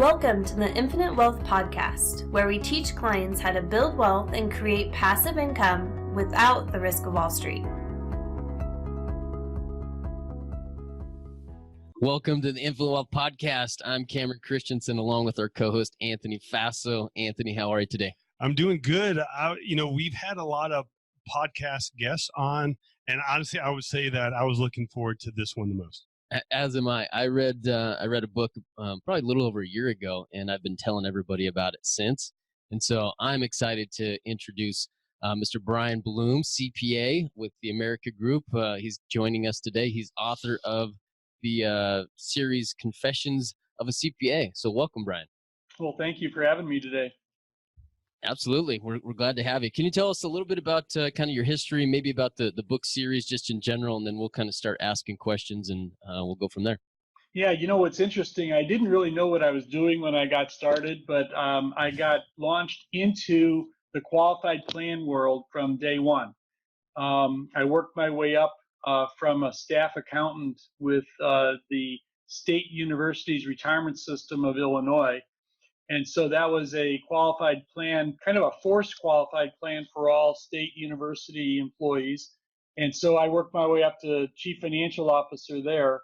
Welcome to the Infinite Wealth Podcast, where we teach clients how to build wealth and create passive income without the risk of Wall Street. Welcome to the Infinite Wealth Podcast. I'm Cameron Christensen, along with our co-host, Anthony Faso. Anthony, how are you today? I'm doing good. We've had a lot of podcast guests on, and honestly, I would say that I was looking forward to this one the most. As am I. I read a book probably a little over a year ago, and I've been telling everybody about it since. And so I'm excited to introduce Mr. Bryan Bloom, CPA with the America Group. He's joining us today. He's author of the series Confessions of a CPA. So welcome, Bryan. Well, thank you for having me today. Absolutely. We're glad to have you. Can you tell us a little bit about kind of your history, maybe about the book series just in general, and then we'll kind of start asking questions and we'll go from there. Yeah, you know what's interesting, I didn't really know what I was doing when I got started, but I got launched into the qualified plan world from day one. I worked my way up from a staff accountant with the State University's retirement system of Illinois. And so that was a qualified plan, kind of a forced qualified plan for all state university employees. And so I worked my way up to chief financial officer there.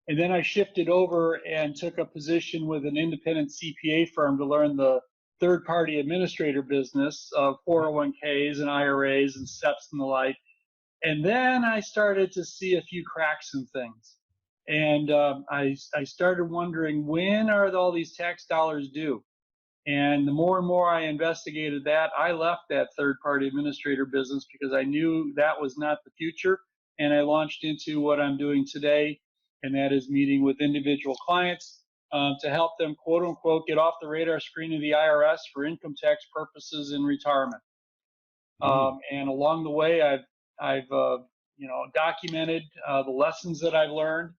And then I shifted over and took a position with an independent CPA firm to learn the third-party administrator business of 401ks and IRAs and SEPs and the like. And then I started to see a few cracks in things. And I started wondering, when are all these tax dollars due? And the more and more I investigated that, I left that third-party administrator business because I knew that was not the future. And I launched into what I'm doing today, and that is meeting with individual clients to help them, quote unquote, get off the radar screen of the IRS for income tax purposes in retirement. And along the way, I've documented the lessons that I've learned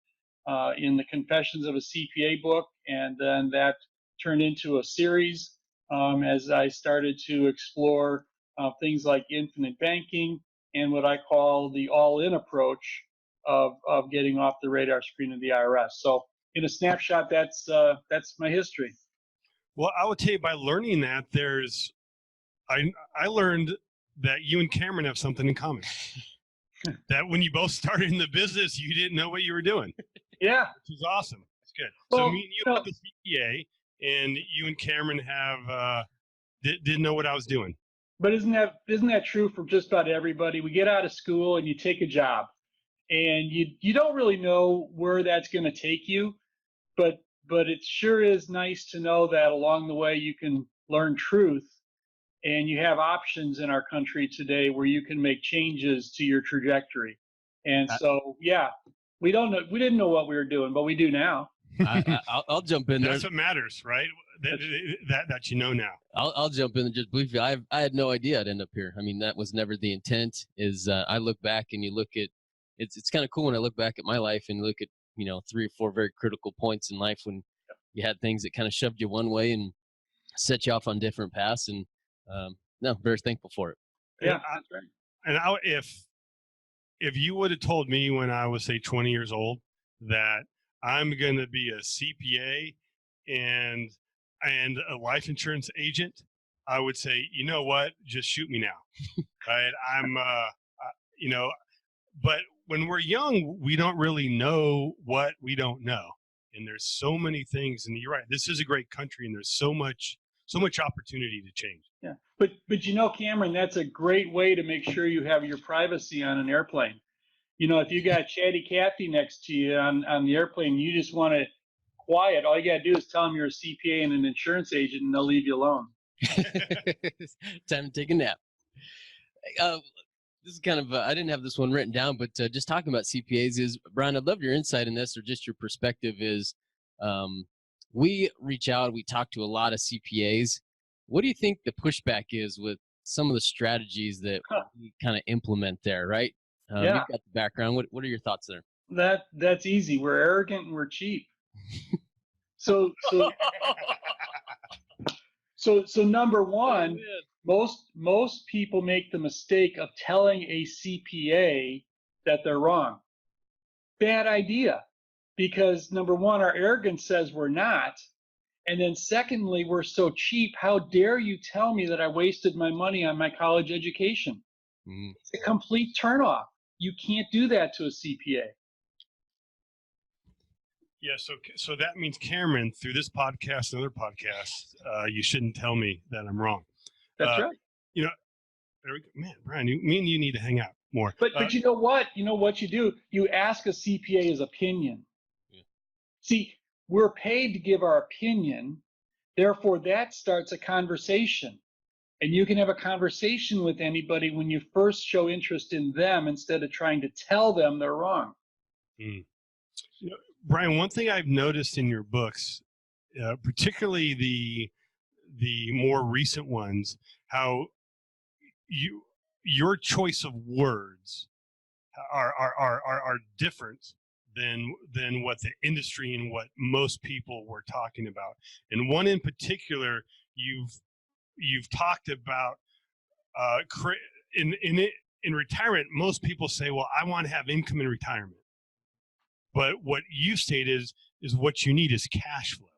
in the Confessions of a CPA book, and then that turned into a series as I started to explore things like infinite banking and what I call the all-in approach of getting off the radar screen of the IRS. So in a snapshot, that's my history. Well, I would tell you, by learning that, I learned that you and Cameron have something in common. That when you both started in the business, you didn't know what you were doing. Yeah. Which is awesome. That's good. Well, so me and you have the CPA, and you and Cameron have didn't know what I was doing. But isn't that true for just about everybody? We get out of school and you take a job, and you don't really know where that's going to take you, but it sure is nice to know that along the way you can learn truth, and you have options in our country today where you can make changes to your trajectory. And so, yeah, we didn't know what we were doing, but we do now. I'll jump in there. That's what matters, right? That you know now. I'll jump in and just briefly. I had no idea I'd end up here. I mean, that was never the intent. I look back and you look at it's kind of cool when I look back at my life and look at 3 or 4 very critical points in life when you had things that kind of shoved you one way and set you off on different paths. And no, very thankful for it. Yeah, that's right. And if you would have told me when I was, say, 20 years old that I'm going to be a CPA and a life insurance agent, I would say, you know what, just shoot me now. Right? But when we're young, we don't really know what we don't know. And there's so many things, and you're right, this is a great country, and there's so much opportunity to change. Yeah, but Cameron, that's a great way to make sure you have your privacy on an airplane. If you got Chatty Cathy next to you on the airplane, you just want it quiet. All you got to do is tell them you're a CPA and an insurance agent, and they'll leave you alone. Time to take a nap. This is kind of, I didn't have this one written down, but just talking about CPAs is, Bryan, I'd love your insight in this, or just your perspective is, we reach out, we talk to a lot of CPAs. What do you think the pushback is with some of the strategies that we kind of implement there, right? You've got the background. What are your thoughts there? That's easy. We're arrogant and we're cheap. So number one, most people make the mistake of telling a CPA that they're wrong. Bad idea, because number one, our arrogance says we're not, And then secondly, we're so cheap. How dare you tell me that I wasted my money on my college education? Mm. It's a complete turnoff. You can't do that to a CPA. Yeah, so that means, Cameron, through this podcast and other podcasts, you shouldn't tell me that I'm wrong. That's right. You know, there we go. Man, Brian, me and you need to hang out more. But you know what? You know what you do? You ask a CPA his opinion. Yeah. See, we're paid to give our opinion. Therefore, that starts a conversation. And you can have a conversation with anybody when you first show interest in them instead of trying to tell them they're wrong. You know, Brian, one thing I've noticed in your books, particularly the more recent ones, how your choice of words are different than what the industry and what most people were talking about. And one in particular, you've talked about in retirement. Most people say, "Well, I want to have income in retirement," but what you state is what you need is cash flow.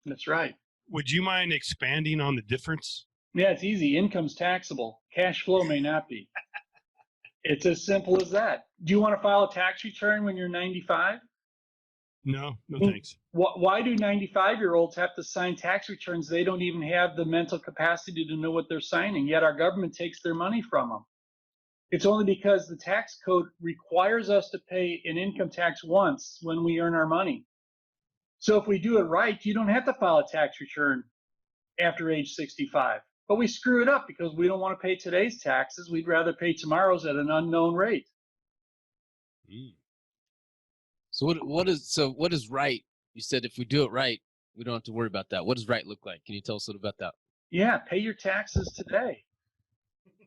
That's right. Would you mind expanding on the difference? Yeah, it's easy. Income's taxable. Cash flow may not be. It's as simple as that. Do you want to file a tax return when you're 95? No, thanks. Why do 95-year-olds have to sign tax returns? They don't even have the mental capacity to know what they're signing, yet our government takes their money from them. It's only because the tax code requires us to pay an income tax once when we earn our money. So if we do it right, you don't have to file a tax return after age 65. But we screw it up because we don't want to pay today's taxes. We'd rather pay tomorrow's at an unknown rate. So what is right? You said if we do it right, we don't have to worry about that. What does right look like? Can you tell us a little about that? Yeah, pay your taxes today.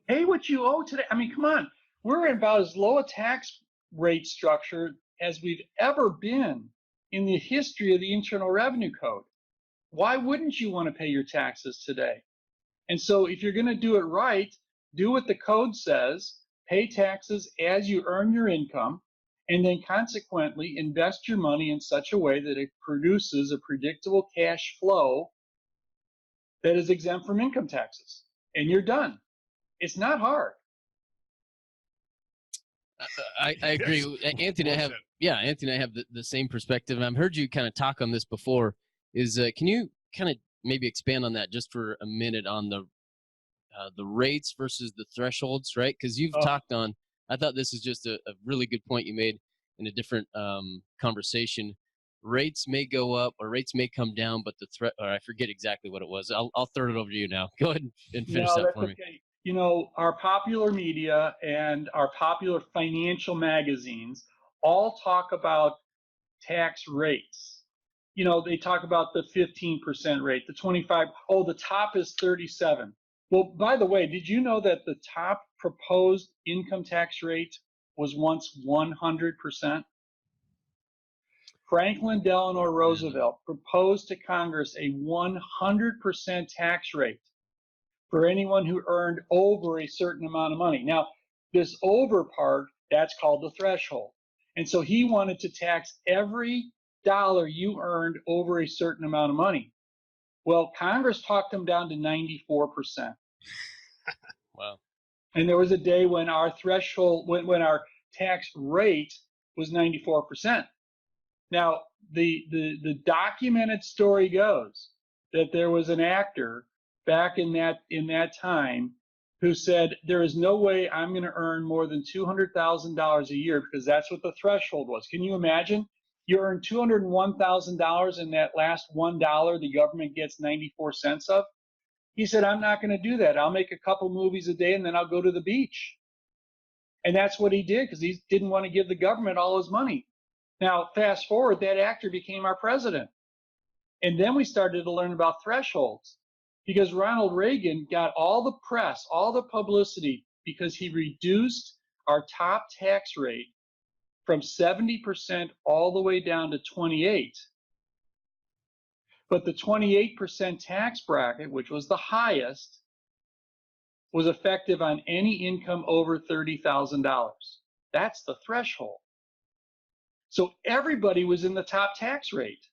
Pay what you owe today. I mean, come on. We're in about as low a tax rate structure as we've ever been in the history of the Internal Revenue Code. Why wouldn't you want to pay your taxes today? And so if you're going to do it right, do what the code says, pay taxes as you earn your income, and then consequently invest your money in such a way that it produces a predictable cash flow that is exempt from income taxes. And you're done. It's not hard. I agree. Yes. Anthony, Anthony, I have the same perspective. And I've heard you kind of talk on this before. Can you kind of maybe expand on that just for a minute on the rates versus the thresholds, right? Because you've talked on, I thought this is just a really good point you made in a different conversation. Rates may go up or rates may come down, but or I forget exactly what it was. I'll throw it over to you now. Go ahead and finish that for me. Okay. You know, our popular media and our popular financial magazines all talk about tax rates. You know, they talk about the 15% rate, the 25. Oh, the top is 37. Well, by the way, did you know that the top proposed income tax rate was once 100%? Franklin Delano Roosevelt proposed to Congress a 100% tax rate for anyone who earned over a certain amount of money. Now, this over part, that's called the threshold. And so he wanted to tax every dollar you earned over a certain amount of money. Well, Congress talked him down to 94%. Wow. And there was a day when our threshold, when our tax rate was 94%. Now, the documented story goes that there was an actor back in that time who said, there is no way I'm going to earn more than $200,000 a year because that's what the threshold was. Can you imagine? You earn $201,000 and that last $1 the government gets 94 cents of. He said, I'm not going to do that. I'll make a couple movies a day and then I'll go to the beach. And that's what he did because he didn't want to give the government all his money. Now, fast forward, that actor became our president. And then we started to learn about thresholds because Ronald Reagan got all the press, all the publicity because he reduced our top tax rate from 70% all the way down to 28%. But the 28% tax bracket, which was the highest, was effective on any income over $30,000. That's the threshold. So everybody was in the top tax rate.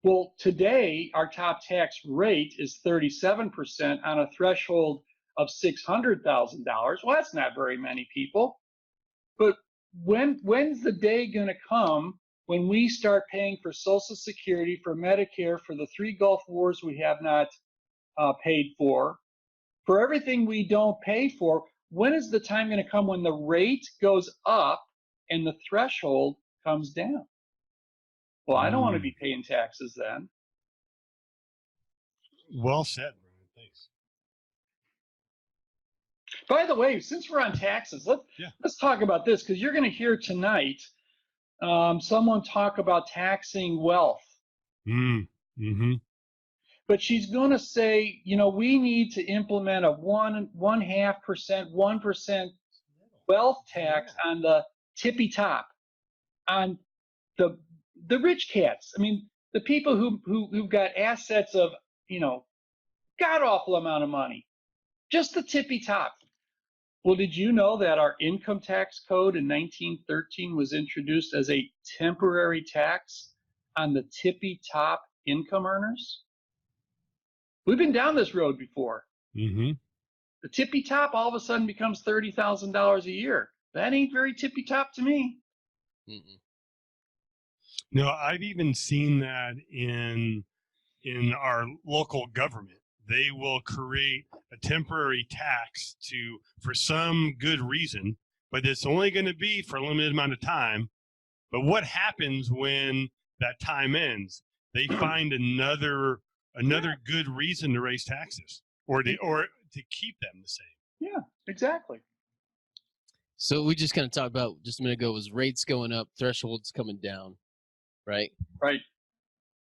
Well, today our top tax rate is 37% on a threshold of $600,000. Well, that's not very many people. But when's the day going to come when we start paying for Social Security, for Medicare, for the 3 Gulf Wars we have not paid for everything we don't pay for? When is the time going to come when the rate goes up and the threshold comes down? Well, I don't want to be paying taxes then. Well said, Brian. Thanks. By the way, since we're on taxes, let's talk about this, because you're going to hear tonight someone talk about taxing wealth. Mm-hmm. But she's going to say, we need to implement a 1.5%, 1% wealth tax on the tippy top, on the rich cats. I mean, the people who've got assets of, god awful amount of money, just the tippy top. Well, did you know that our income tax code in 1913 was introduced as a temporary tax on the tippy top income earners? We've been down this road before. Mm-hmm. The tippy top all of a sudden becomes $30,000 a year. That ain't very tippy top to me. Mm-mm. No, I've even seen that in our local government. They will create a temporary tax for some good reason, but it's only going to be for a limited amount of time. But what happens when that time ends? They find another good reason to raise taxes or to keep them the same. Yeah, exactly. So we just kind of talked about just a minute ago was rates going up, thresholds coming down, right? Right.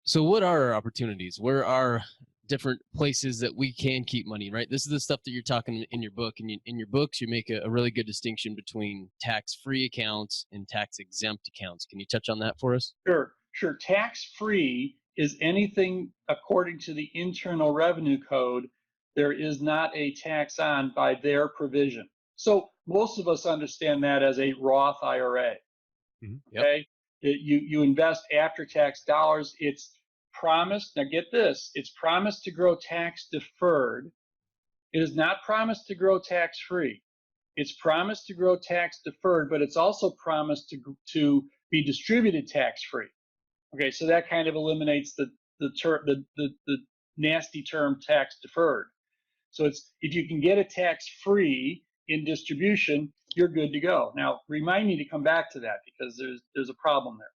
So what are our opportunities? Where are different places that we can keep money, right? This is the stuff that you're talking in your book. And in your books, you make a really good distinction between tax-free accounts and tax-exempt accounts. Can you touch on that for us? Sure. Tax-free is anything according to the Internal Revenue Code there is not a tax on by their provision. So most of us understand that as a Roth IRA. Mm-hmm. Yep. Okay, you invest after-tax dollars. It's promised. Now get this: it's promised to grow tax deferred. It is not promised to grow tax-free. It's promised to grow tax deferred, but it's also promised to be distributed tax-free. Okay, so that kind of eliminates the nasty term tax deferred. So it's, if you can get it tax-free in distribution, you're good to go. Now, remind me to come back to that, because there's a problem there.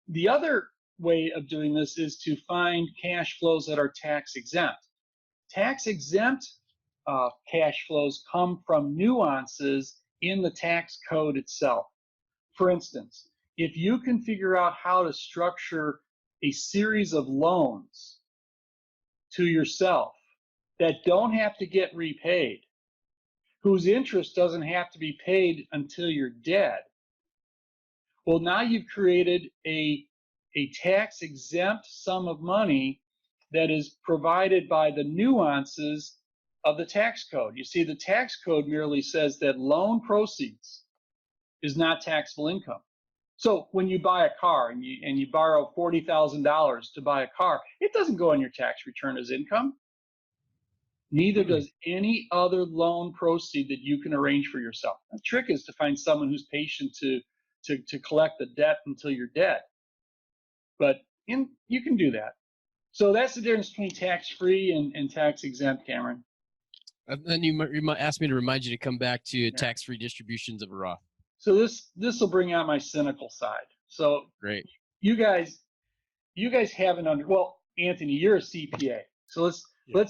The other way of doing this is to find cash flows that are tax-exempt. Tax-exempt cash flows come from nuances in the tax code itself. For instance, if you can figure out how to structure a series of loans to yourself that don't have to get repaid, whose interest doesn't have to be paid until you're dead, well, now you've created a tax-exempt sum of money that is provided by the nuances of the tax code. You see, the tax code merely says that loan proceeds is not taxable income. So when you buy a car and you borrow $40,000 to buy a car, it doesn't go on your tax return as income. Neither does any other loan proceed that you can arrange for yourself. The trick is to find someone who's patient to collect the debt until you're dead. But you can do that. So that's the difference between tax-free and tax-exempt, Cameron. And then you asked me to remind you to come back to tax-free distributions of a Roth. So this will bring out my cynical side. So great. You guys haven't well, Anthony, you're a CPA. So let's you.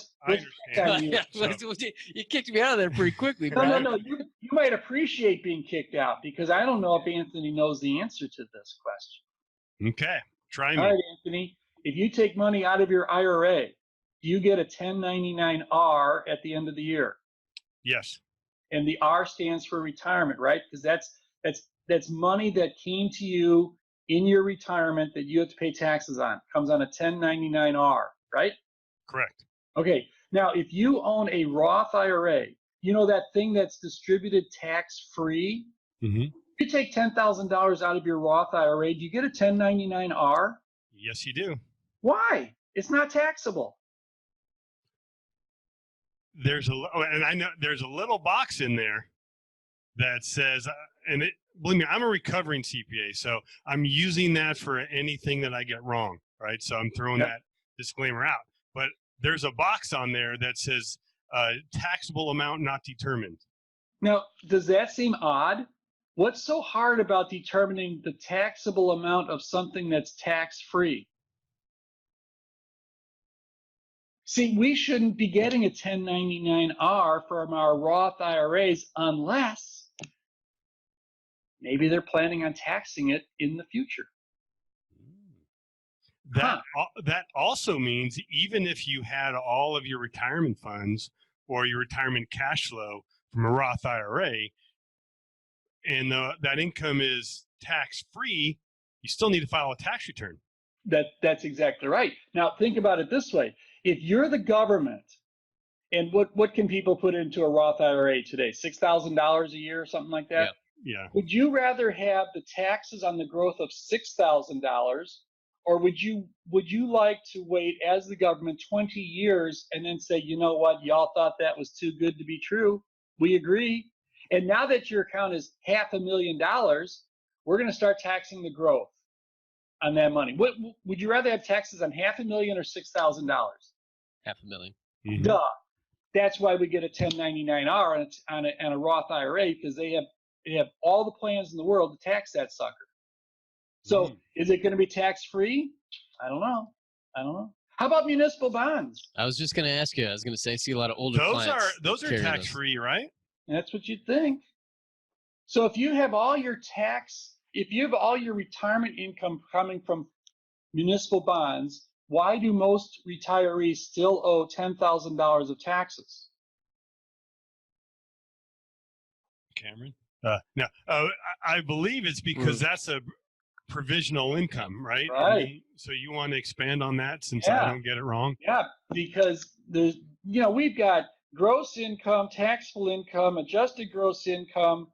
You kicked me out of there pretty quickly, Brad. No. You might appreciate being kicked out, because I don't know if Anthony knows the answer to this question. Okay, try me. All right, Anthony. If you take money out of your IRA, do you get a 1099-R at the end of the year? Yes. And the R stands for retirement, right? Because that's money that came to you in your retirement that you have to pay taxes on. Comes on a 1099-R, right? Correct. Okay. Now, if you own a Roth IRA, you know that thing that's distributed tax-free? Mm-hmm. You take $10,000 out of your Roth IRA, do you get a 1099-R? Yes, you do. Why? It's not taxable. And I know there's a little box in there that says, believe me, I'm a recovering CPA, so I'm using that for anything that I get wrong, right? So I'm throwing that disclaimer out. But there's a box on there that says taxable amount not determined. Now, does that seem odd? What's so hard about determining the taxable amount of something that's tax-free? See, we shouldn't be getting a 1099-R from our Roth IRAs unless maybe they're planning on taxing it in the future. That also means even if you had all of your retirement funds or your retirement cash flow from a Roth IRA and that income is tax-free, you still need to file a tax return. That's exactly right. Now, think about it this way. If you're the government, and what can people put into a Roth IRA today? $6,000 a year or something like that? Yeah. Would you rather have the taxes on the growth of $6,000, or would you like to wait as the government 20 years and then say, you know what, y'all thought that was too good to be true? We agree. And now that your account is $500,000, we're going to start taxing the growth on that money. What would you rather have taxes on $500,000 or $6,000? $500,000. Mm-hmm. Duh. That's why we get a 1099-R on a Roth IRA, because they have all the plans in the world to tax that sucker. So is it going to be tax-free? I don't know. How about municipal bonds? I was just going to ask you. I was going to say, I see a lot of older clients. Those are tax-free, right? That's what you'd think. So if you have all your retirement income coming from municipal bonds, why do most retirees still owe $10,000 of taxes? Cameron? No, I believe it's because that's a provisional income, right? Right. So you want to expand on that since I don't get it wrong? Yeah, because we've got gross income, taxable income, adjusted gross income.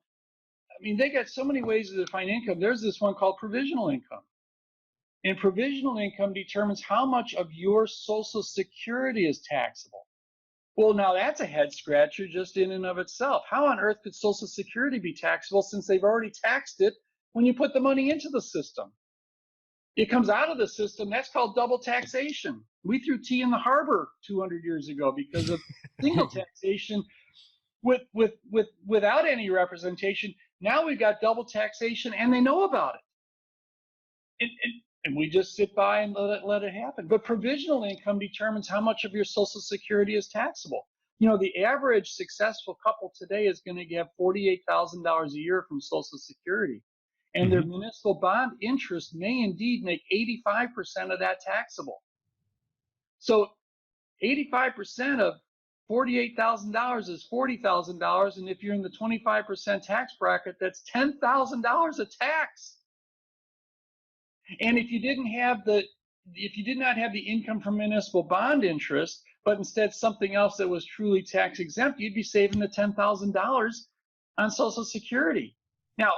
I mean, they got so many ways to define income. There's this one called provisional income. And provisional income determines how much of your Social Security is taxable. Well, now that's a head scratcher just in and of itself. How on earth could Social Security be taxable since they've already taxed it when you put the money into the system? It comes out of the system. That's called double taxation. We threw tea in the harbor 200 years ago because of single taxation without any representation. Now we've got double taxation, and they know about it. And we just sit by and let it happen. But provisional income determines how much of your Social Security is taxable. The average successful couple today is going to get $48,000 a year from Social Security. And their municipal bond interest may indeed make 85% of that taxable. So 85% of $48,000 is $40,000. And if you're in the 25% tax bracket, that's $10,000 of tax. And if you did not have the income from municipal bond interest, but instead something else that was truly tax exempt, you'd be saving the $10,000 on Social Security. Now,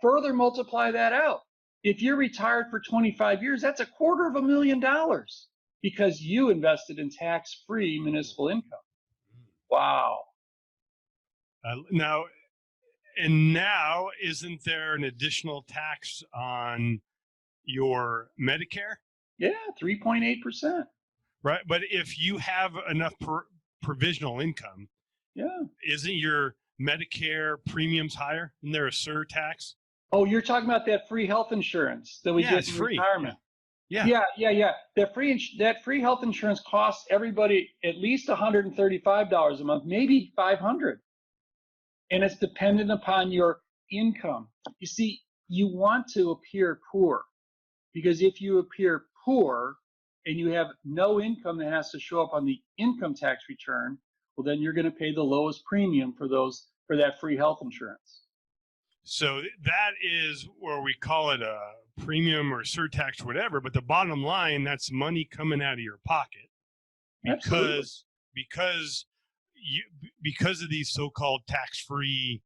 further multiply that out. If you're retired for 25 years, that's $250,000 because you invested in tax-free municipal income. Wow. Now, isn't there an additional tax on your Medicare? Yeah, 3.8%. Right, but if you have enough provisional income, isn't your Medicare premiums higher? Isn't there a surtax? Oh, you're talking about that free health insurance that we get in retirement. Yeah. That free health insurance costs everybody at least $135 a month, maybe $500, and it's dependent upon your income. You see, you want to appear poor. Because if you appear poor and you have no income that has to show up on the income tax return, well, then you're going to pay the lowest premium for that free health insurance. So that is where we call it a premium or surtax or whatever. But the bottom line, that's money coming out of your pocket because of these so-called tax-free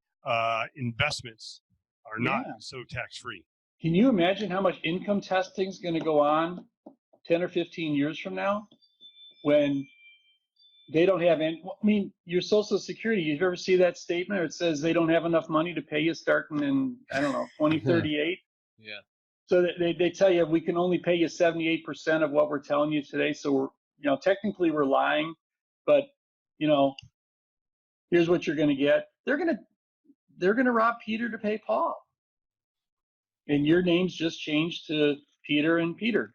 investments are not so tax-free. Can you imagine how much income testing is going to go on 10 or 15 years from now, when they don't have any, I mean, your Social Security, you ever see that statement where it says they don't have enough money to pay you starting in, I don't know, 2038? Yeah. So they tell you we can only pay you 78% of what we're telling you today. So we're, technically we're lying, but, here's what you're going to get. They're going to rob Peter to pay Paul. And your name's just changed to Peter and Peter.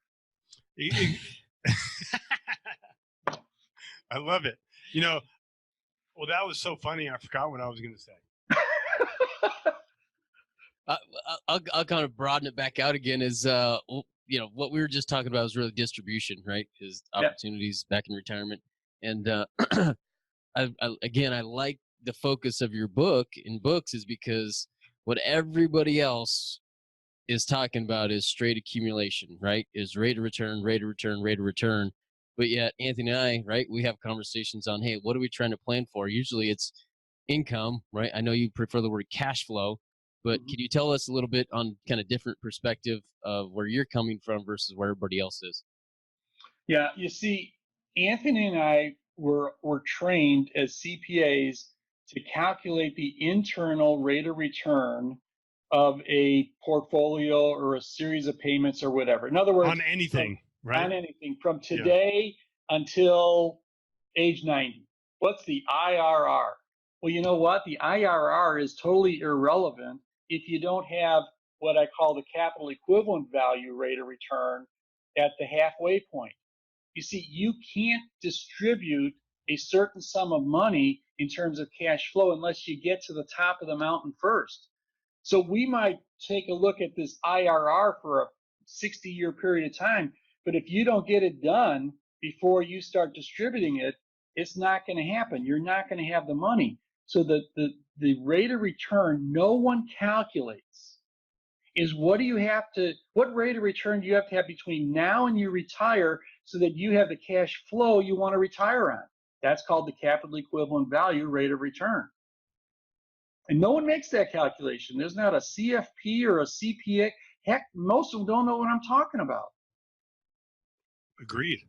I love it. Well, that was so funny. I forgot what I was going to say. I'll kind of broaden it back out again. Is what we were just talking about is really distribution, right? Is opportunities back in retirement, and I like the focus of your book in books is because what everybody else is talking about is straight accumulation, right? Is rate of return, rate of return, rate of return. But yet Anthony and I, right, we have conversations on, hey, what are we trying to plan for? Usually it's income, right? I know you prefer the word cash flow, but can you tell us a little bit on kind of different perspective of where you're coming from versus where everybody else is? Yeah, you see, Anthony and I were trained as CPAs to calculate the internal rate of return of a portfolio or a series of payments or whatever. In other words, on anything, right? On anything from today until age 90. What's the IRR? Well, you know what? The IRR is totally irrelevant if you don't have what I call the capital equivalent value rate of return at the halfway point. You see, you can't distribute a certain sum of money in terms of cash flow unless you get to the top of the mountain first. So we might take a look at this IRR for a 60-year period of time, but if you don't get it done before you start distributing it, it's not going to happen. You're not going to have the money. So the rate of return no one calculates is what rate of return do you have to have between now and you retire so that you have the cash flow you want to retire on. That's called the capital equivalent value rate of return. And no one makes that calculation. There's not a CFP or a CPA. Heck, most of them don't know what I'm talking about. Agreed.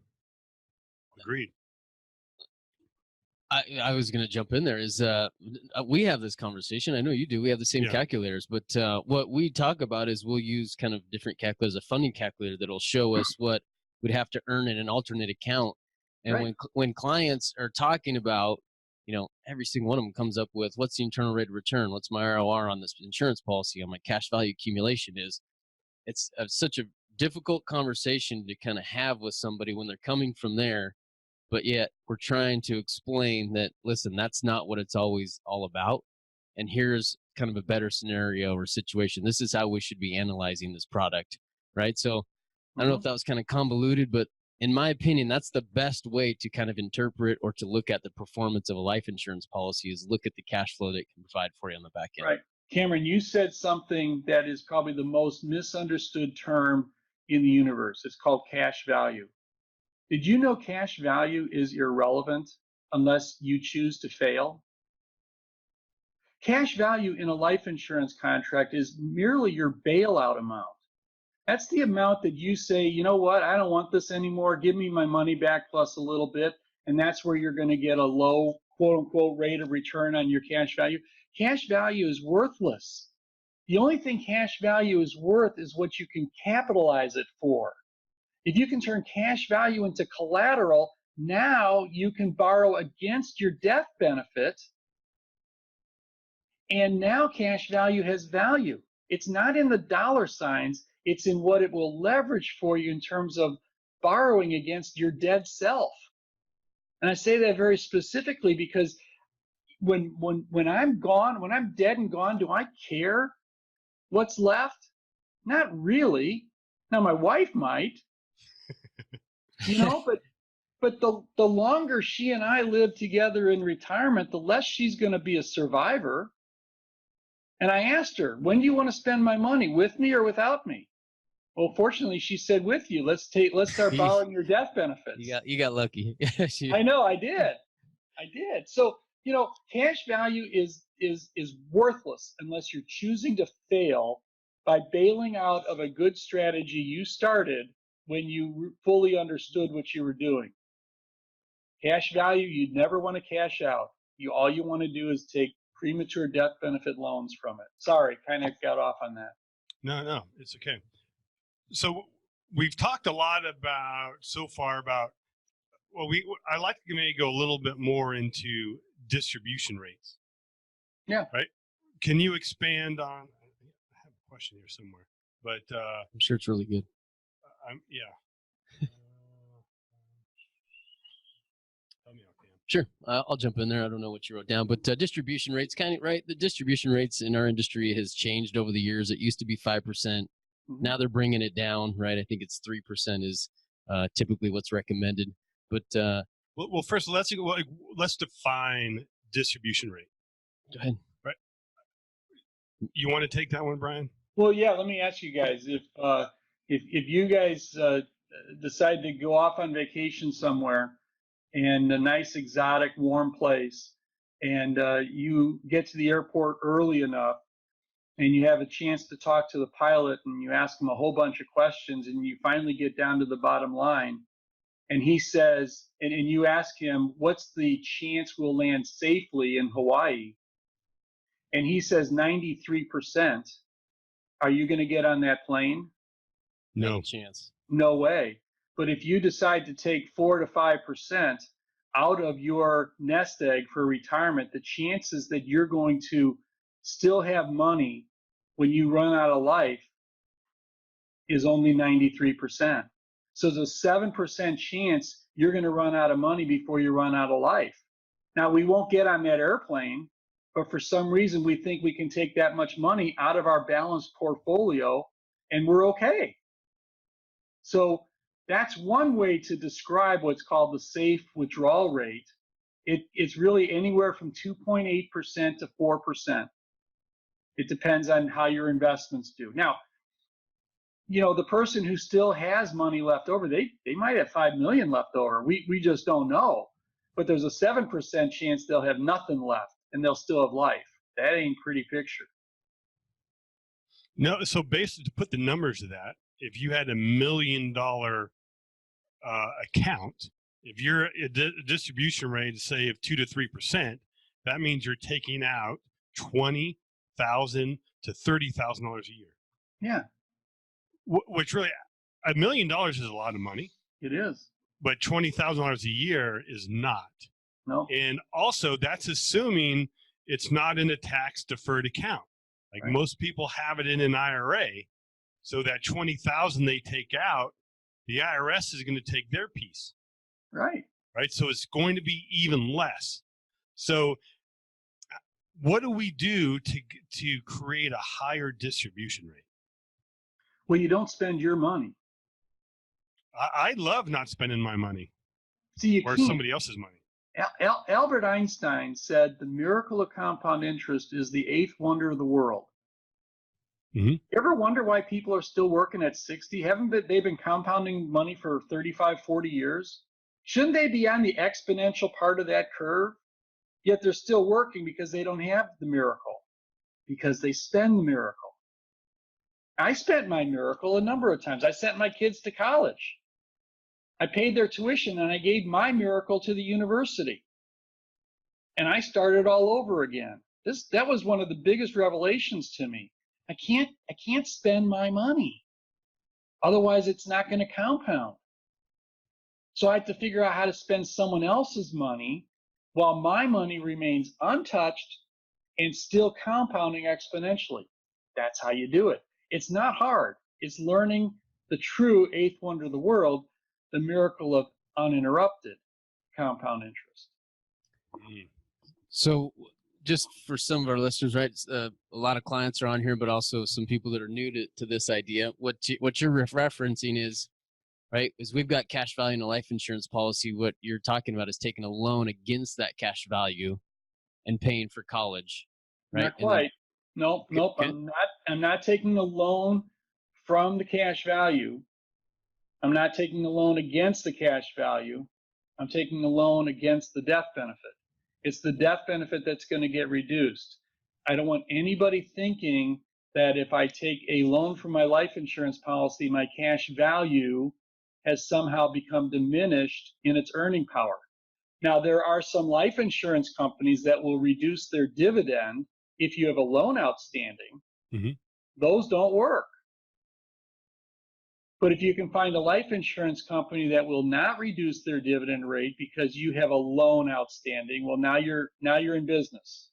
I was going to jump in there is we have this conversation. I know you do. We have the same calculators, but what we talk about is we'll use kind of different calculators, a funding calculator that'll show us what we'd have to earn in an alternate account. And when clients are talking about, every single one of them comes up with what's the internal rate of return? What's my ROR on this insurance policy on my cash value accumulation it's such a difficult conversation to kind of have with somebody when they're coming from there. But yet we're trying to explain that, listen, that's not what it's always all about. And here's kind of a better scenario or situation. This is how we should be analyzing this product, right? So I don't know if that was kind of convoluted, but in my opinion, that's the best way to kind of interpret or to look at the performance of a life insurance policy is look at the cash flow that it can provide for you on the back end. Right. Cameron, you said something that is probably the most misunderstood term in the universe. It's called cash value. Did you know cash value is irrelevant unless you choose to fail? Cash value in a life insurance contract is merely your bailout amount. That's the amount that you say, you know what, I don't want this anymore. Give me my money back plus a little bit. And that's where you're going to get a low, quote unquote, rate of return on your cash value. Cash value is worthless. The only thing cash value is worth is what you can capitalize it for. If you can turn cash value into collateral, now you can borrow against your death benefit. And now cash value has value. It's not in the dollar signs. It's in what it will leverage for you in terms of borrowing against your dead self. And I say that very specifically because when I'm gone, when I'm dead and gone, do I care what's left? Not really. Now my wife might, but the longer she and I live together in retirement, the less she's going to be a survivor. And I asked her, when do you want to spend my money, with me or without me? Well, fortunately, she said with you. Let's start borrowing your death benefits. You got lucky. I know, I did. So, cash value is worthless unless you're choosing to fail by bailing out of a good strategy you started when you fully understood what you were doing. Cash value, you'd never want to cash out. All you want to do is take premature death benefit loans from it. Sorry, kind of got off on that. No, it's okay. So we've talked a lot so far about, I like to maybe go a little bit more into distribution rates. Yeah. Right. Can you expand on, I have a question here somewhere, but I'm sure it's really good. yeah. Help me out, Pam. Sure. I'll jump in there. I don't know what you wrote down, but distribution rates, right? The distribution rates in our industry has changed over the years. It used to be 5%. Mm-hmm. Now they're bringing it down, right? I think it's 3% is typically what's recommended. But well, first let's define distribution rate. Go ahead. Right. You want to take that one, Brian? Well, yeah. Let me ask you guys if you guys decide to go off on vacation somewhere in a nice, exotic, warm place, and you get to the airport early enough, and you have a chance to talk to the pilot, and you ask him a whole bunch of questions, and you finally get down to the bottom line, and he says, and you ask him, what's the chance we'll land safely in Hawaii? And he says 93%. Are you going to get on that plane? No chance. No way. But if you decide to take 4 to 5% out of your nest egg for retirement, the chances that you're going to still have money when you run out of life is only 93%. So there's a 7% chance you're going to run out of money before you run out of life. Now, we won't get on that airplane, but for some reason we think we can take that much money out of our balanced portfolio and we're okay. So that's one way to describe what's called the safe withdrawal rate. It's really anywhere from 2.8% to 4%. It depends on how your investments do. Now, the person who still has money left over, they might have 5 million left over. We just don't know. But there's a 7% chance they'll have nothing left and they'll still have life. That ain't pretty picture. No, so basically, to put the numbers to that, if you had $1 million account, if you're a distribution rate, say of 2 to 3%, that means you're taking out $20,000 to $30,000 a year. Yeah. Which really, $1 million is a lot of money. It is. But $20,000 a year is not. No. And also, that's assuming it's not in a tax deferred account. Like Right. Most people have it in an IRA. So that $20,000 they take out, the IRS is going to take their piece. Right. Right. So it's going to be even less. So what do we do to create a higher distribution rate? Well, you don't spend your money. I love not spending my money See, or somebody else's money. Albert Einstein said the miracle of compound interest is the 8th wonder of the world. Mm-hmm. You ever wonder why people are still working at 60? Haven't they been compounding money for 35, 40 years? Shouldn't they be on the exponential part of that curve? Yet they're still working because they don't have the miracle, because they spend the miracle. I spent my miracle a number of times. I sent my kids to college. I paid their tuition and I gave my miracle to the university. And I started all over again. That was one of the biggest revelations to me. I can't spend my money. Otherwise it's not going to compound. So I have to figure out how to spend someone else's money while my money remains untouched and still compounding exponentially. That's how you do it. It's not hard. It's learning the true 8th wonder of the world, the miracle of uninterrupted compound interest. So just for some of our listeners, right, a lot of clients are on here, but also some people that are new to this idea. What you're referencing is, right, is we've got cash value in a life insurance policy. What you're talking about is taking a loan against that cash value and paying for college, right? Not quite. Nope. Okay. I'm not taking a loan from the cash value. I'm not taking a loan against the cash value. I'm taking a loan against the death benefit. It's the death benefit that's going to get reduced. I don't want anybody thinking that if I take a loan from my life insurance policy, my cash value has somehow become diminished in its earning power. Now, there are some life insurance companies that will reduce their dividend if you have a loan outstanding. Mhm. Those don't work. But if you can find a life insurance company that will not reduce their dividend rate because you have a loan outstanding, well, now you're in business.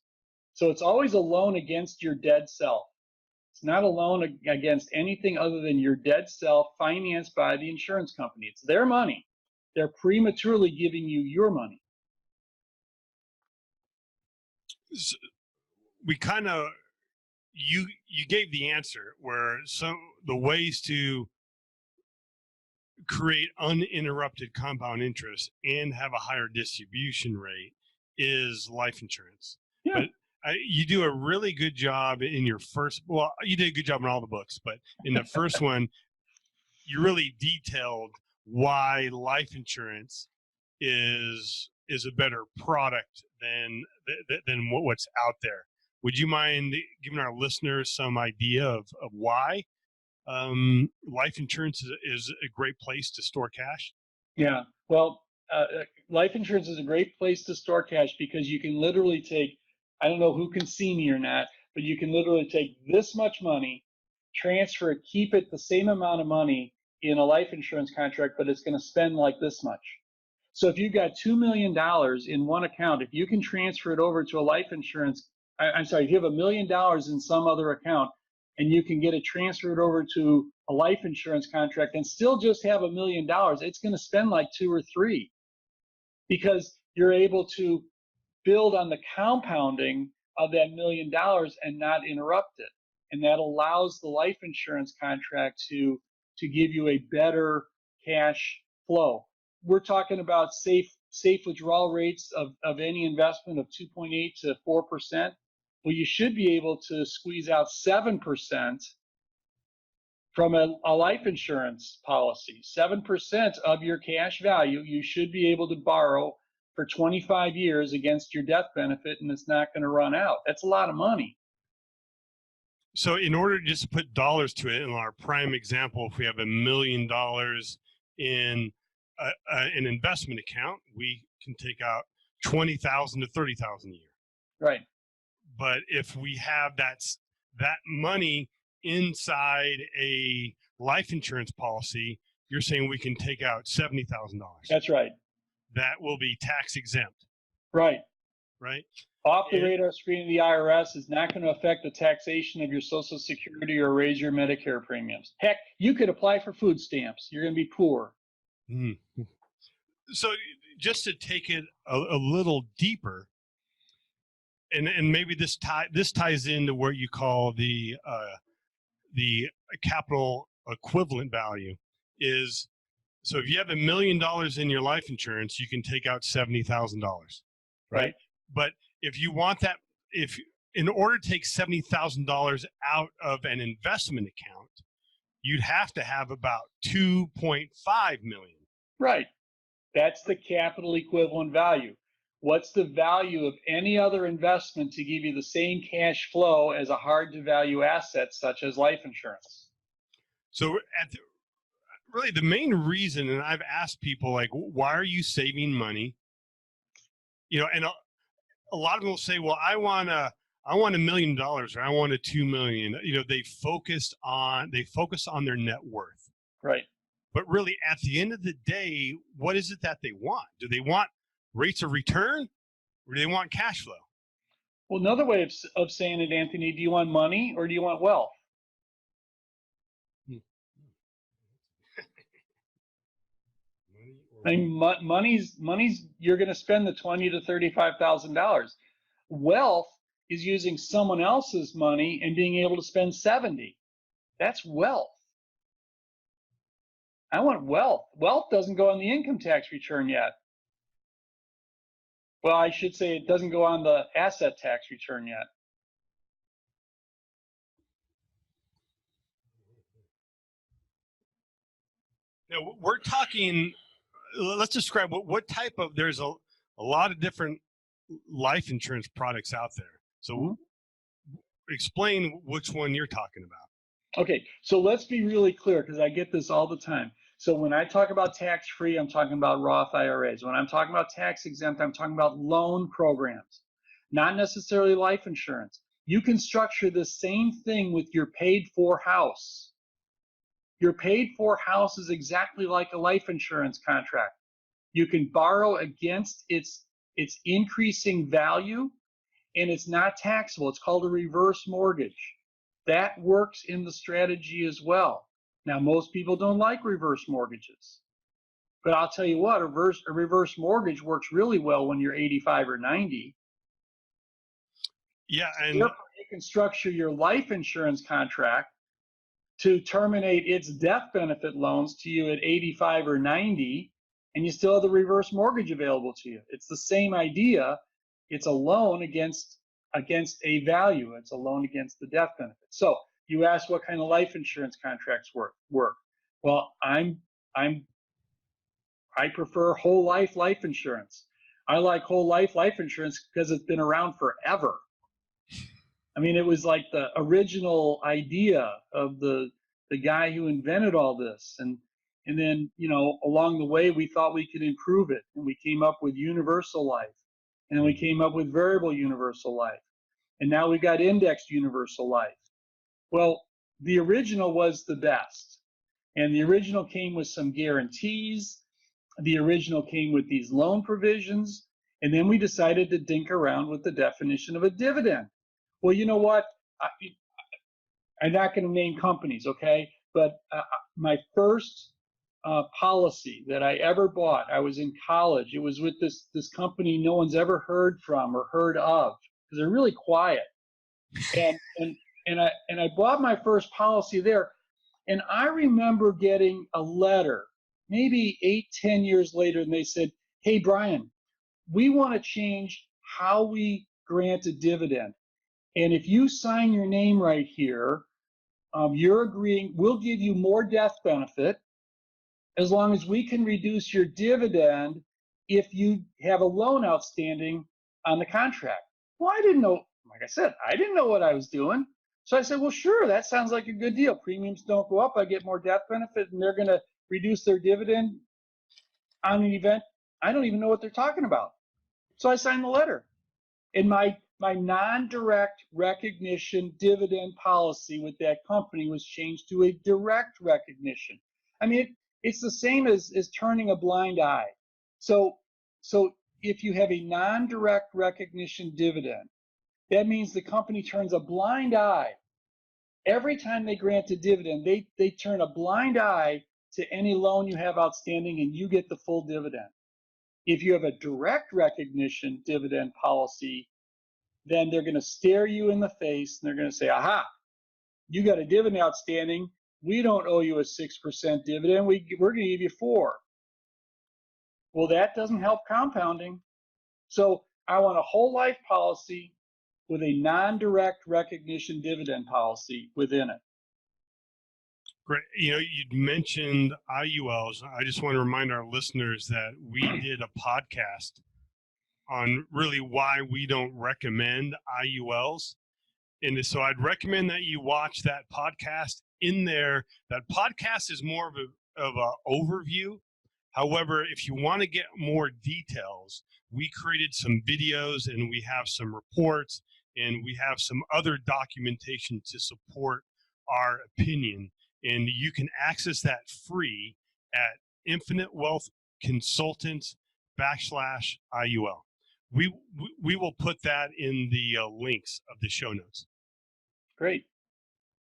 So it's always a loan against your dead self. It's not a loan against anything other than your dead self, financed by the insurance company. It's their money. They're prematurely giving you your money. So we kind of, you gave the answer where the ways to create uninterrupted compound interest and have a higher distribution rate is life insurance. Yeah. But you do a really good job in your first, well, you did a good job in all the books, but in the first one, you really detailed why life insurance is a better product than what's out there. Would you mind giving our listeners some idea of why life insurance is a great place to store cash? Yeah. Well, life insurance is a great place to store cash because you can literally take, I don't know who can see me or not, but you can literally take this much money, transfer it, keep it the same amount of money in a life insurance contract, but it's going to spend like this much. So if you've got $2 million in one account, if you can transfer it over to a life insurance, if you have $1 million in some other account and you can get it transferred over to a life insurance contract and still just have $1 million, it's going to spend like 2 or 3 because you're able to build on the compounding of that $1 million and not interrupt it. And that allows the life insurance contract to give you a better cash flow. We're talking about safe withdrawal rates of any investment of 2.8 to 4%. Well, you should be able to squeeze out 7% from a life insurance policy. 7% of your cash value you should be able to borrow for 25 years against your death benefit, and it's not going to run out. That's a lot of money. So in order to just put dollars to it, in our prime example, if we have $1 million in an investment account, we can take out $20,000 to $30,000 a year. Right. But if we have that money inside a life insurance policy, you're saying we can take out $70,000. That's right. That will be tax exempt. Right. Right. Off the radar screen of the IRS is not going to affect the taxation of your Social Security or raise your Medicare premiums. Heck, you could apply for food stamps. You're going to be poor. Mm-hmm. So just to take it a little deeper, and maybe this ties into what you call the capital equivalent value is. So if you have $1 million in your life insurance, you can take out $70,000, right? But if you want that, in order to take $70,000 out of an investment account, you'd have to have about 2.5 million. Right. That's the capital equivalent value. What's the value of any other investment to give you the same cash flow as a hard to value asset such as life insurance? So really the main reason, and I've asked people like, why are you saving money? And a lot of them will say, well, I want $1 million or I want $2 million. They focus on their net worth. Right. But really at the end of the day, what is it that they want? Do they want rates of return or do they want cash flow? Well, another way of saying it, Anthony, do you want money or do you want wealth? I mean, money's you're going to spend the $20,000 to $35,000. Wealth is using someone else's money and being able to spend $70,000. That's wealth. I want wealth. Wealth doesn't go on the income tax return yet. Well, I should say it doesn't go on the asset tax return yet. Now, we're talking. Let's describe what type of. There's a lot of different life insurance products out there. So, explain which one you're talking about. Okay, so let's be really clear because I get this all the time. So when I talk about tax-free, I'm talking about Roth IRAs. When I'm talking about tax-exempt, I'm talking about loan programs, not necessarily life insurance. You can structure the same thing with your paid-for house. Your paid-for house is exactly like a life insurance contract. You can borrow against its increasing value, and it's not taxable. It's called a reverse mortgage. That works in the strategy as well. Now, most people don't like reverse mortgages, but I'll tell you what, a reverse mortgage works really well when you're 85 or 90. Yeah, and therefore, you can structure your life insurance contract to terminate its death benefit loans to you at 85 or 90, and you still have the reverse mortgage available to you. It's the same idea. It's a loan against a value. It's a loan against the death benefit. So you asked what kind of life insurance contracts work. Well, I prefer whole life insurance. I like whole life insurance because it's been around forever. I mean, it was like the original idea of the guy who invented all this, and then, you know, along the way we thought we could improve it, and we came up with universal life, and then we came up with variable universal life, and now we got indexed universal life. Well, the original was the best, and the original came with some guarantees. The original came with these loan provisions, and then we decided to dink around with the definition of a dividend. Well, you know what? I'm not going to name companies, okay? But my first policy that I ever bought, I was in college. It was with this company no one's ever heard from or heard of because they're really quiet. And I bought my first policy there, and I remember getting a letter maybe 8-10 years later, and they said, "Hey, Bryan, we want to change how we grant a dividend. And if you sign your name right here, you're agreeing, we'll give you more death benefit as long as we can reduce your dividend if you have a loan outstanding on the contract." Well, I didn't know, like I said, I didn't know what I was doing. So I said, well, sure, that sounds like a good deal. Premiums don't go up. I get more death benefit, and they're going to reduce their dividend on an event. I don't even know what they're talking about. So I signed the letter. And my non-direct recognition dividend policy with that company was changed to a direct recognition. I mean, it's the same as turning a blind eye. So if you have a non-direct recognition dividend, that means the company turns a blind eye. Every time they grant a dividend, they turn a blind eye to any loan you have outstanding, and you get the full dividend. If you have a direct recognition dividend policy, then they're going to stare you in the face, and they're going to say, aha, you got a dividend outstanding. We don't owe you a 6% dividend. We're going to give you 4%. Well, that doesn't help compounding. So I want a whole life policy with a non-direct recognition dividend policy within it. great. You know, you'd mentioned IULs. I just want to remind our listeners that we did a podcast on really why we don't recommend IULs. And so I'd recommend that you watch that podcast. In there, that podcast is more of a overview. However, if you want to get more details, we created some videos, and we have some reports, and we have some other documentation to support our opinion. And you can access that free at Infinite Wealth Consultants /IUL. We will put that in the links of the show notes. Great.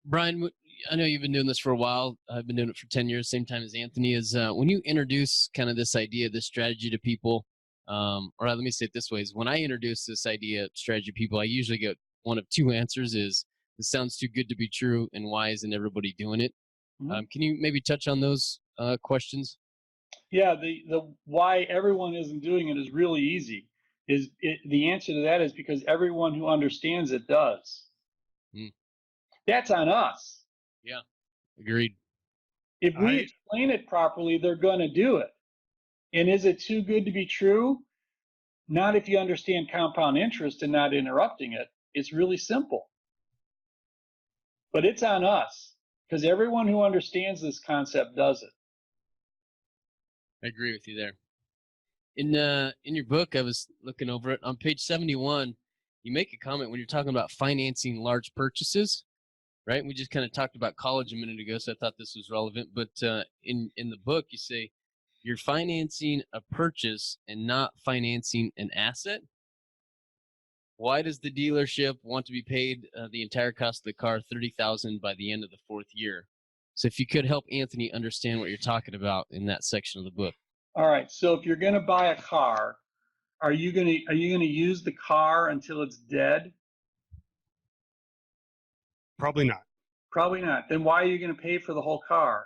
Bryan, I know you've been doing this for a while. I've been doing it for 10 years, same time as Anthony. Is when you introduce kind of this idea, this strategy to people, or let me say it this way, is when I introduce this idea, strategy to people, I usually get one of two answers: is this sounds too good to be true, and why isn't everybody doing it? Mm-hmm. Can you maybe touch on those questions? Yeah, the why everyone isn't doing it is really easy. The answer to that is because everyone who understands it does. That's on us. Yeah, agreed. If we explain it properly, they're going to do it. And is it too good to be true? Not if you understand compound interest and not interrupting it. It's really simple. But it's on us, because everyone who understands this concept does it. I agree with you there. In your book, I was looking over it on page 71. You make a comment when you're talking about financing large purchases, right? We just kind of talked about college a minute ago, so I thought this was relevant. But in the book, you say you're financing a purchase and not financing an asset. Why does the dealership want to be paid the entire cost of the car, $30,000 by the end of the 4th year? So if you could help Anthony understand what you're talking about in that section of the book. All right. So if you're going to buy a car, are you going to use the car until it's dead? Probably not. Probably not. Then why are you going to pay for the whole car?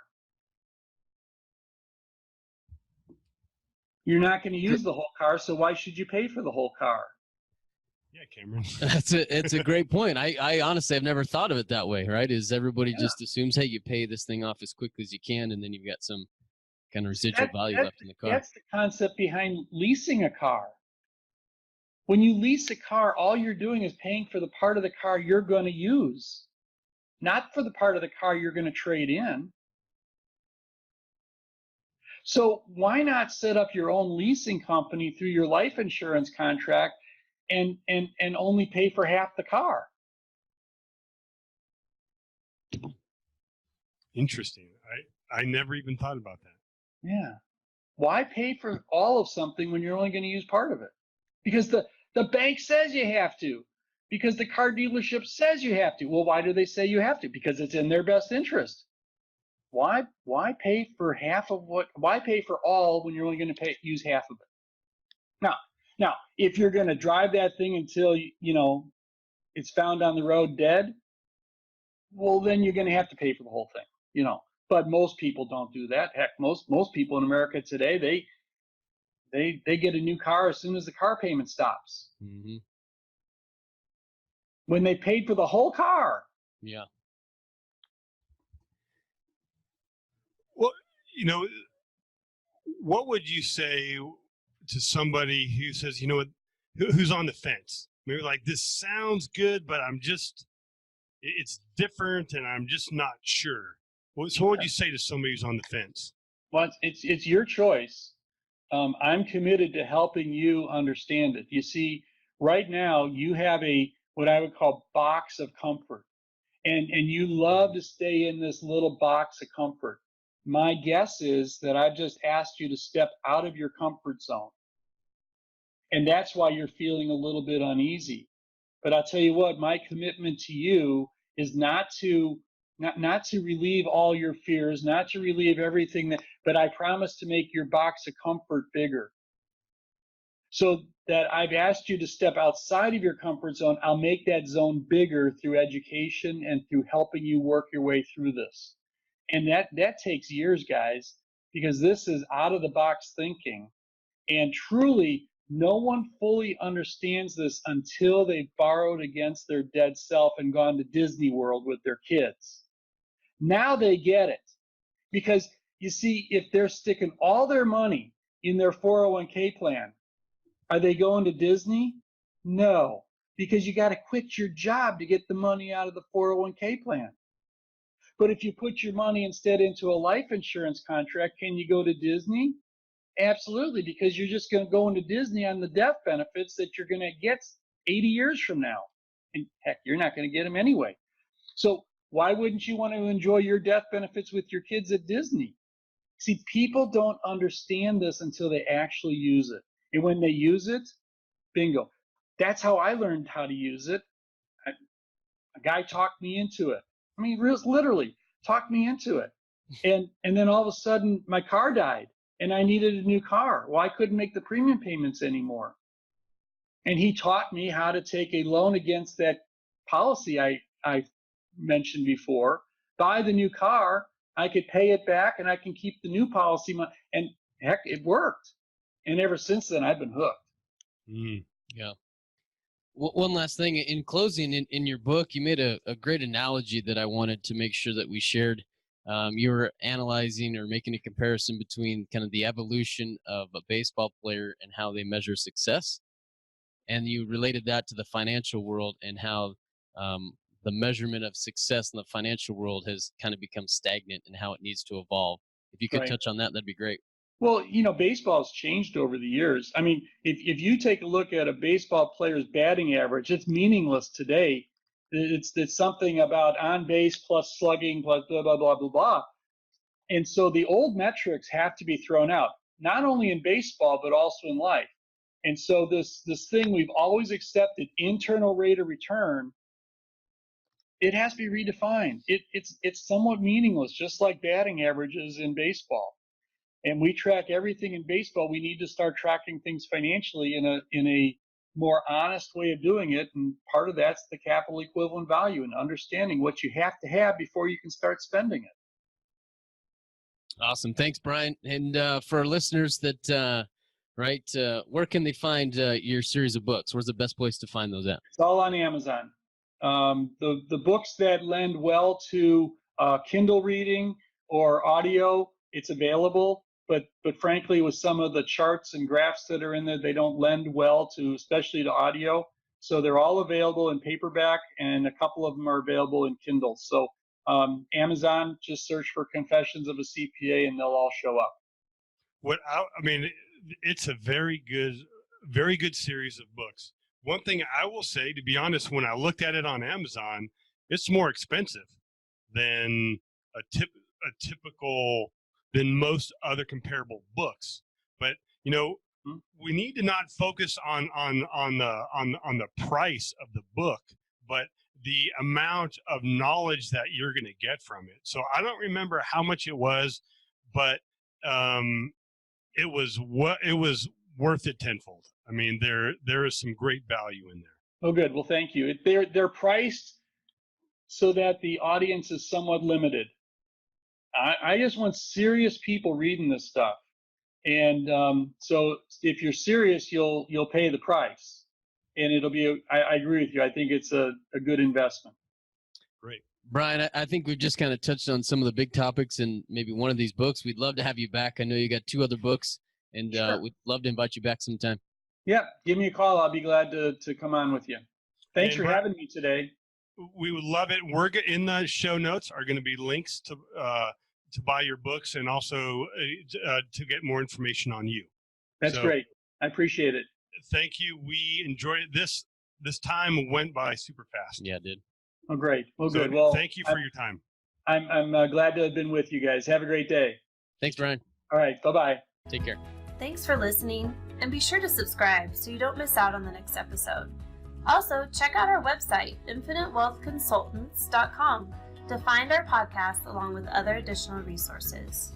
You're not going to use the whole car, so why should you pay for the whole car? Yeah, Cameron. It's a great point. I honestly have never thought of it that way, right? Is everybody just assumes, hey, you pay this thing off as quickly as you can, and then you've got some kind of residual value left in the car. That's the concept behind leasing a car. When you lease a car, all you're doing is paying for the part of the car you're going to use, not for the part of the car you're going to trade in. So why not set up your own leasing company through your life insurance contract and only pay for half the car? Interesting. I never even thought about that. Yeah. Why pay for all of something when you're only going to use part of it? Because the bank says you have to. Because the car dealership says you have to. Well, why do they say you have to? Because it's in their best interest. Why pay for half of what? Why pay for all when you're only going to use half of it? Now, if you're going to drive that thing until it's found on the road dead, well, then you're going to have to pay for the whole thing. But most people don't do that. Heck, most people in America today, they get a new car as soon as the car payment stops. Mm-hmm. When they paid for the whole car. Yeah. Well, what would you say to somebody who says, who's on the fence? Maybe like, this sounds good, but it's different and I'm just not sure. So what would you say to somebody who's on the fence? Well, it's your choice. I'm committed to helping you understand it. You see, right now you have what I would call box of comfort, and you love to stay in this little box of comfort. My guess is that I've just asked you to step out of your comfort zone, and that's why you're feeling a little bit uneasy. But I'll tell you what, my commitment to you is not to relieve all your fears, not to relieve everything but I promise to make your box of comfort bigger. So that I've asked you to step outside of your comfort zone, I'll make that zone bigger through education and through helping you work your way through this. And that takes years, guys, because this is out of the box thinking. And truly, no one fully understands this until they've borrowed against their dead self and gone to Disney World with their kids. Now they get it. Because you see, if they're sticking all their money in their 401k plan, are they going to Disney? No, because you got to quit your job to get the money out of the 401k plan. But if you put your money instead into a life insurance contract, can you go to Disney? Absolutely, because you're just going to go into Disney on the death benefits that you're going to get 80 years from now. And heck, you're not going to get them anyway. So why wouldn't you want to enjoy your death benefits with your kids at Disney? See, people don't understand this until they actually use it. And when they use it, bingo. That's how I learned how to use it. A guy talked me into it. I mean, literally talked me into it. And then all of a sudden, my car died, and I needed a new car. Well, I couldn't make the premium payments anymore. And he taught me how to take a loan against that policy I mentioned before, buy the new car, I could pay it back, and I can keep the new policy. And heck, it worked. And ever since then, I've been hooked. Yeah. One last thing. In closing, in your book, you made a great analogy that I wanted to make sure that we shared. You were analyzing or making a comparison between kind of the evolution of a baseball player and how they measure success. And you related that to the financial world and how the measurement of success in the financial world has kind of become stagnant and how it needs to evolve. If you could touch on that, that'd be great. Well, baseball's changed over the years. I mean, if you take a look at a baseball player's batting average, it's meaningless today. It's something about on base plus slugging plus blah, blah, blah, blah, blah. And so the old metrics have to be thrown out, not only in baseball, but also in life. And so this thing we've always accepted, internal rate of return, it has to be redefined. It's somewhat meaningless, just like batting averages in baseball. And we track everything in baseball. We need to start tracking things financially in a more honest way of doing it. And part of that's the capital equivalent value and understanding what you have to have before you can start spending it. Awesome. Thanks, Bryan. And for our listeners that, where can they find your series of books? Where's the best place to find those at? It's all on Amazon. The books that lend well to Kindle reading or audio, it's available. But frankly, with some of the charts and graphs that are in there, they don't lend well to, especially to audio. So they're all available in paperback, and a couple of them are available in Kindle. So Amazon, just search for Confessions of a CPA, and they'll all show up. It's a very good series of books. One thing I will say, to be honest, when I looked at it on Amazon, it's more expensive than than most other comparable books. But we need to not focus on the price of the book, but the amount of knowledge that you're going to get from it. So I don't remember how much it was, but it was worth it tenfold. I mean, there is some great value in there. Oh, good. Well, thank you. They're priced so that the audience is somewhat limited. I just want serious people reading this stuff, and so if you're serious, you'll pay the price, and it'll be. I agree with you. I think it's a good investment. Great, Bryan. I think we've just kind of touched on some of the big topics and maybe one of these books. We'd love to have you back. I know you got 2 other books, and Sure. We'd love to invite you back sometime. Yeah, give me a call. I'll be glad to come on with you. Thanks for having me today. We would love it. We're in the show notes are going to be links to buy your books and also to get more information on you. That's great. I appreciate it. Thank you. We enjoyed it. This time went by super fast. Yeah, it did. Oh, great. Well, good. Well, thank you for your time. I'm glad to have been with you guys. Have a great day. Thanks, Bryan. All right. Bye-bye. Take care. Thanks for listening, and be sure to subscribe so you don't miss out on the next episode. Also, check out our website, infinitewealthconsultants.com, to find our podcast along with other additional resources.